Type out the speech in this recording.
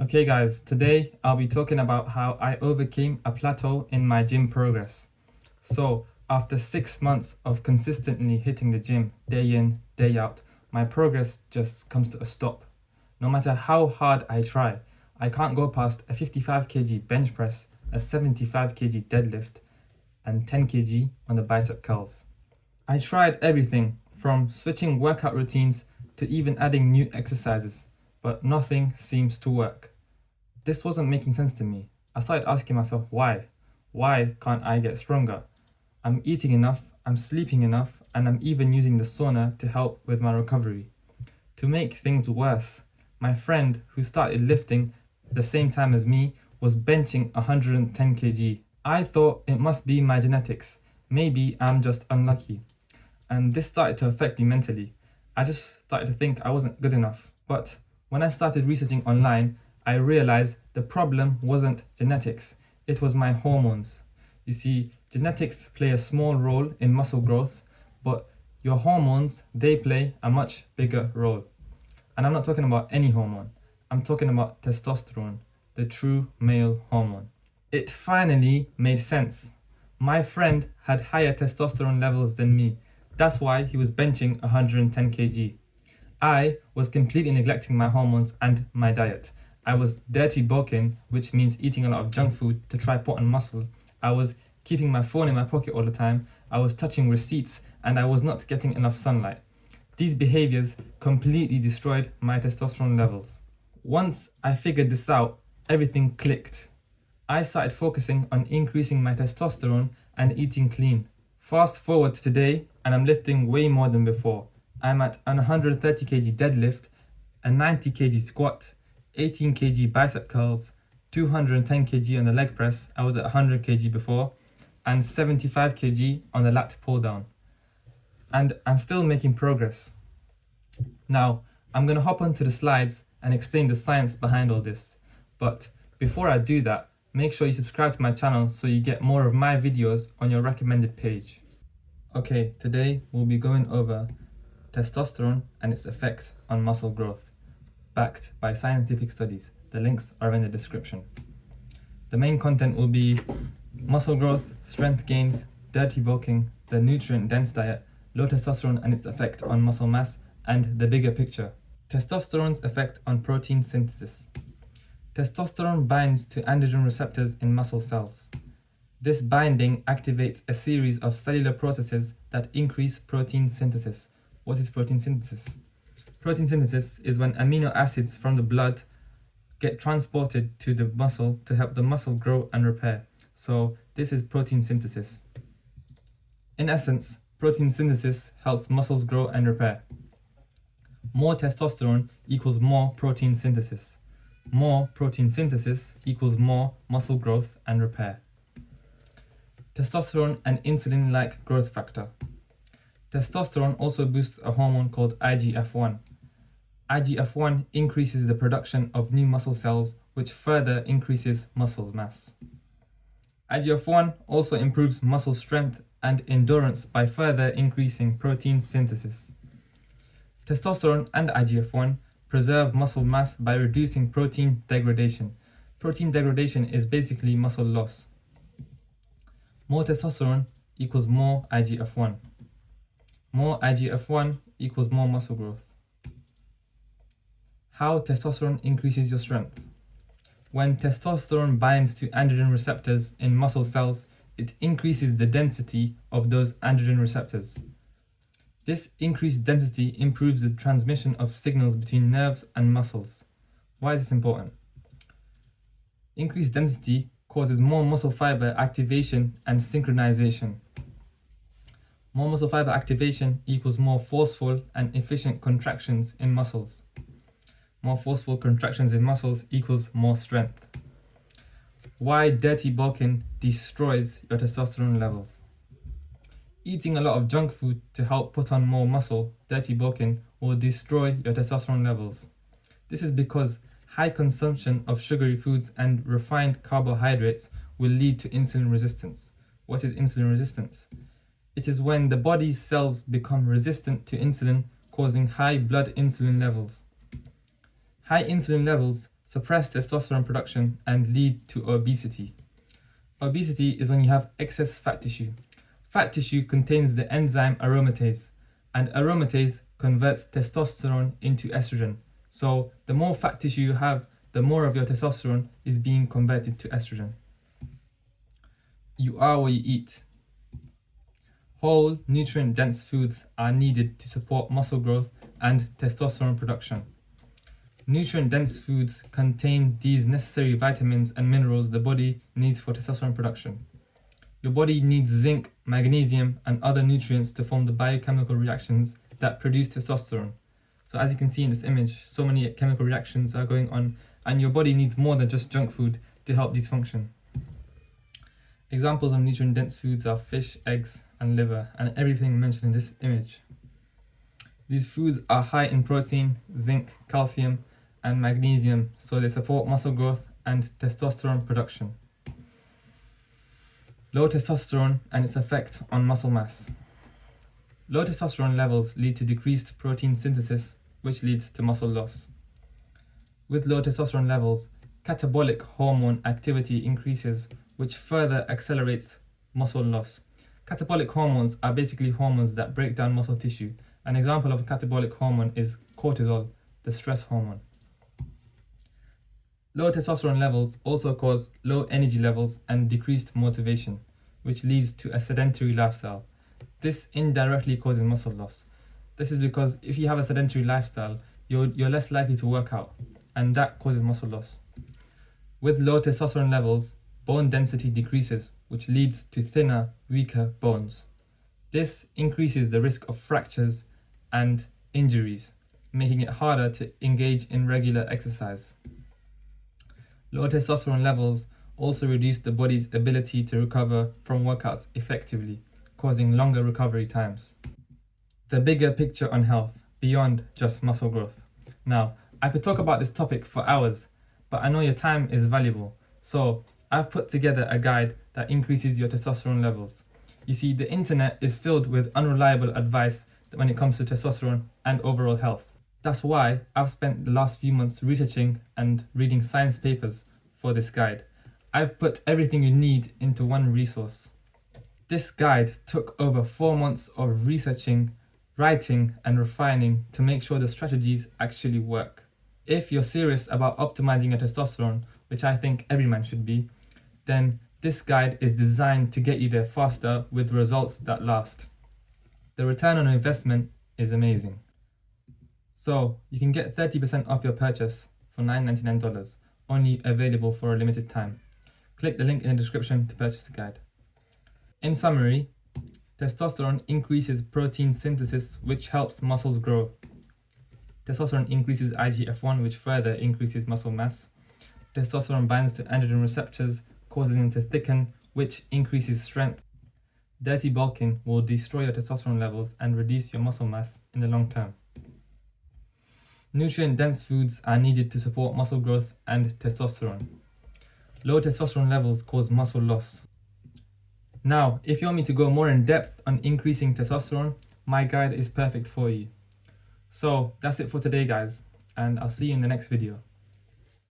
Okay guys, today I'll be talking about how I overcame a plateau in my gym progress. So after 6 months of consistently hitting the gym day in, day out, my progress just comes to a stop. No matter how hard I try, I can't go past a 55 kg bench press, a 75 kg deadlift, and 10 kg on the bicep curls. I tried everything from switching workout routines to even adding new exercises, but nothing seems to work. This wasn't making sense to me. I started asking myself why. Why can't I get stronger? I'm eating enough, I'm sleeping enough, and I'm even using the sauna to help with my recovery. To make things worse, my friend who started lifting the same time as me was benching 110 kg. I thought it must be my genetics. Maybe I'm just unlucky. And this started to affect me mentally. I just started to think I wasn't good enough. But when I started researching online, I realized the problem wasn't genetics, it was my hormones. You see, genetics play a small role in muscle growth, but your hormones, they play a much bigger role. And I'm not talking about any hormone, I'm talking about testosterone, the true male hormone. It finally made sense. My friend had higher testosterone levels than me. That's why he was benching 110 kg. I was completely neglecting my hormones and my diet. I was dirty bulking, which means eating a lot of junk food to try put on muscle. I was keeping my phone in my pocket all the time. I was touching receipts and I was not getting enough sunlight. These behaviors completely destroyed my testosterone levels. Once I figured this out, everything clicked. I started focusing on increasing my testosterone and eating clean. Fast forward to today, and I'm lifting way more than before. I'm at an 130 kg deadlift, a 90 kg squat, 18 kg bicep curls, 210 kg on the leg press, I was at 100 kg before, and 75 kg on the lat pull down. And I'm still making progress. Now, I'm going to hop onto the slides and explain the science behind all this. But before I do that, make sure you subscribe to my channel so you get more of my videos on your recommended page. Okay, today we'll be going over testosterone and its effects on muscle growth, backed by scientific studies. The links are in the description. The main content will be muscle growth, strength gains, dirty bulking, the nutrient-dense diet, low testosterone and its effect on muscle mass, and the bigger picture. Testosterone's effect on protein synthesis. Testosterone binds to androgen receptors in muscle cells. This binding activates a series of cellular processes that increase protein synthesis. What is protein synthesis? Protein synthesis is when amino acids from the blood get transported to the muscle to help the muscle grow and repair. So this is protein synthesis. In essence, protein synthesis helps muscles grow and repair. More testosterone equals more protein synthesis. More protein synthesis equals more muscle growth and repair. Testosterone and insulin-like growth factor. Testosterone also boosts a hormone called IGF-1. IGF-1 increases the production of new muscle cells, which further increases muscle mass. IGF-1 also improves muscle strength and endurance by further increasing protein synthesis. Testosterone and IGF-1 preserve muscle mass by reducing protein degradation. Protein degradation is basically muscle loss. More testosterone equals more IGF-1. More IGF-1 equals more muscle growth. How testosterone increases your strength. When testosterone binds to androgen receptors in muscle cells, it increases the density of those androgen receptors. This increased density improves the transmission of signals between nerves and muscles. Why is this important? Increased density causes more muscle fiber activation and synchronization. More muscle fiber activation equals more forceful and efficient contractions in muscles. More forceful contractions in muscles equals more strength. Why dirty bulking destroys your testosterone levels. Eating a lot of junk food to help put on more muscle, dirty bulking, will destroy your testosterone levels. This is because high consumption of sugary foods and refined carbohydrates will lead to insulin resistance. What is insulin resistance? It is when the body's cells become resistant to insulin, causing high blood insulin levels. High insulin levels suppress testosterone production, and lead to obesity. Obesity is when you have excess fat tissue. Fat tissue contains the enzyme aromatase, and aromatase converts testosterone into estrogen. So the more fat tissue you have, the more of your testosterone is being converted to estrogen. You are what you eat. Whole, nutrient-dense foods are needed to support muscle growth and testosterone production. Nutrient-dense foods contain these necessary vitamins and minerals the body needs for testosterone production. Your body needs zinc, magnesium, and other nutrients to form the biochemical reactions that produce testosterone. So as you can see in this image, so many chemical reactions are going on, and your body needs more than just junk food to help these function. Examples of nutrient-dense foods are fish, eggs, and liver, and everything mentioned in this image. These foods are high in protein, zinc, calcium, and magnesium, so they support muscle growth and testosterone production. Low testosterone and its effect on muscle mass. Low testosterone levels lead to decreased protein synthesis, which leads to muscle loss. With low testosterone levels, catabolic hormone activity increases, which further accelerates muscle loss. Catabolic hormones are basically hormones that break down muscle tissue. An example of a catabolic hormone is cortisol, the stress hormone. Low testosterone levels also cause low energy levels and decreased motivation, which leads to a sedentary lifestyle. This indirectly causes muscle loss. This is because if you have a sedentary lifestyle, you're less likely to work out, and that causes muscle loss. With low testosterone levels, bone density decreases, which leads to thinner, weaker bones. This increases the risk of fractures and injuries, making it harder to engage in regular exercise. Low testosterone levels also reduce the body's ability to recover from workouts effectively, causing longer recovery times. The bigger picture on health, beyond just muscle growth. Now, I could talk about this topic for hours, but I know your time is valuable, so I've put together a guide that increases your testosterone levels. You see, the internet is filled with unreliable advice when it comes to testosterone and overall health. That's why I've spent the last few months researching and reading science papers for this guide. I've put everything you need into one resource. This guide took over 4 months of researching, writing, and refining to make sure the strategies actually work. If you're serious about optimizing your testosterone, which I think every man should be, then this guide is designed to get you there faster with results that last. The return on investment is amazing. So you can get 30% off your purchase for $9.99, only available for a limited time. Click the link in the description to purchase the guide. In summary, testosterone increases protein synthesis, which helps muscles grow. Testosterone increases IGF-1, which further increases muscle mass. Testosterone binds to androgen receptors, causing them to thicken, which increases strength. Dirty bulking will destroy your testosterone levels and reduce your muscle mass in the long term. Nutrient-dense foods are needed to support muscle growth and testosterone. Low testosterone levels cause muscle loss. Now, if you want me to go more in depth on increasing testosterone, my guide is perfect for you. So that's it for today, guys, and I'll see you in the next video.